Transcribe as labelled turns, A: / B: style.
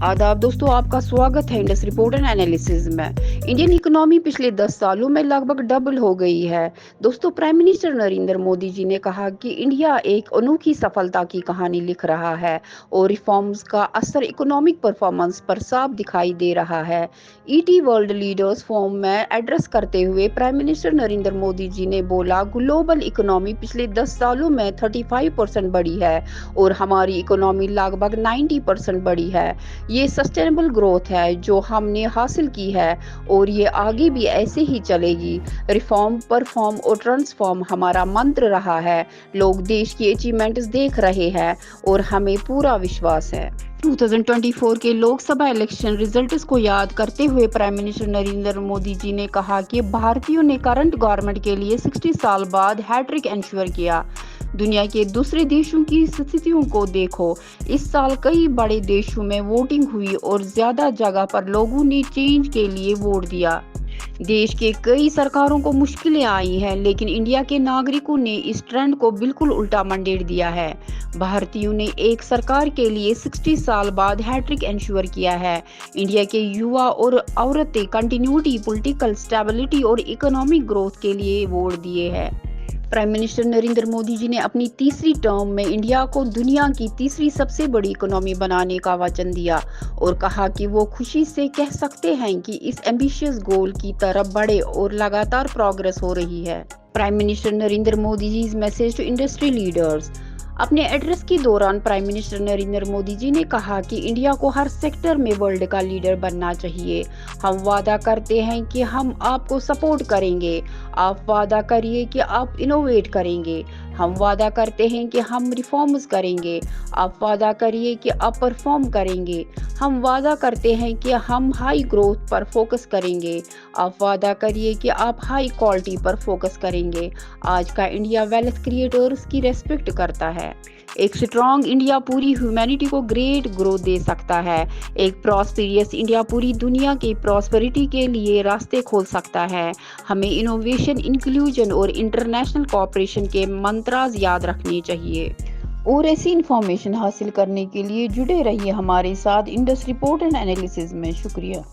A: आदाब दोस्तों, आपका स्वागत है इंडस रिपोर्ट एंड एनालिसिस में। इंडियन इकोनॉमी पिछले 10 सालों में लगभग डबल हो गई है। दोस्तों, प्राइम मिनिस्टर नरेंद्र मोदी जी ने कहा कि इंडिया एक अनोखी सफलता की कहानी लिख रहा है और रिफॉर्म्स का असर इकोनॉमिक परफॉर्मेंस पर साफ दिखाई दे रहा है। ईटी वर्ल्ड लीडर्स फोरम में एड्रेस करते हुए प्राइम मिनिस्टर नरेंद्र मोदी जी ने बोला, ग्लोबल इकोनॉमी पिछले 10 सालों में 35% बढ़ी है और हमारी इकोनॉमी लगभग 90% बढ़ी है। ये सस्टेनेबल ग्रोथ है जो हमने हासिल की है और ये आगे भी ऐसे ही चलेगी। रिफॉर्म, परफॉर्म और ट्रांसफॉर्म हमारा मंत्र रहा है। लोग देश की अचीवमेंट्स देख रहे हैं और हमें पूरा विश्वास है। 2024 के लोकसभा इलेक्शन रिजल्ट्स को याद करते हुए प्राइम मिनिस्टर नरेंद्र मोदी जी ने कहा कि भारतीयों ने करंट गवर्नमेंट के लिए 60 साल बाद हैट्रिक एंश्योर किया। दुनिया के दूसरे देशों की स्थितियों को देखो। इस साल कई बड़े देशों में वोटिंग हुई और ज्यादा जगह पर लोगों ने चेंज के लिए वोट दिया। देश के कई सरकारों को मुश्किलें आई हैं, लेकिन इंडिया के नागरिकों ने इस ट्रेंड को बिल्कुल उल्टा मंडेर दिया है। भारतीयों ने एक सरकार के लिए 60 साल बाद हैट्रिक एंश्योर किया है। इंडिया के युवा और औरतें कंटिन्यूटी, पॉलिटिकल स्टेबिलिटी और इकोनॉमिक ग्रोथ के लिए वोट दिए हैं। प्राइम मिनिस्टर नरेंद्र मोदी जी ने अपनी तीसरी टर्म में इंडिया को दुनिया की तीसरी सबसे बड़ी इकोनॉमी बनाने का वचन दिया और कहा कि वो खुशी से कह सकते हैं कि इस एम्बिशियस गोल की तरफ बढ़े और लगातार प्रोग्रेस हो रही है। Prime minister Narendra Modi ji message to industry leaders. अपने एड्रेस के दौरान प्राइम मिनिस्टर नरेंद्र मोदी जी ने कहा कि इंडिया को हर सेक्टर में वर्ल्ड का लीडर बनना चाहिए। हम वादा करते हैं कि हम आपको सपोर्ट करेंगे। आप वादा करिए कि आप इनोवेट करेंगे। हम वादा करते हैं कि हम रिफॉर्म्स करेंगे। आप वादा करिए कि आप परफॉर्म करेंगे। हम वादा करते हैं कि हम हाई ग्रोथ पर फोकस करेंगे। आप वादा करिए कि आप हाई क्वालिटी पर फोकस करेंगे। आज का इंडिया वेल्थ क्रिएटर्स की रेस्पेक्ट करता है। एक स्ट्रॉन्ग इंडिया पूरी ह्यूमैनिटी को ग्रेट ग्रोथ दे सकता है। एक प्रॉस्पेरियस इंडिया पूरी दुनिया की प्रॉस्पेरिटी के लिए रास्ते खोल सकता है। हमें इनोवेशन, इंक्लूजन और इंटरनेशनल कोऑपरेशन के मंत्रास याद रखने चाहिए। और ऐसी इंफॉर्मेशन हासिल करने के लिए जुड़े रहिए हमारे साथ इंडस रिपोर्ट एंड एनालिसिस में। शुक्रिया।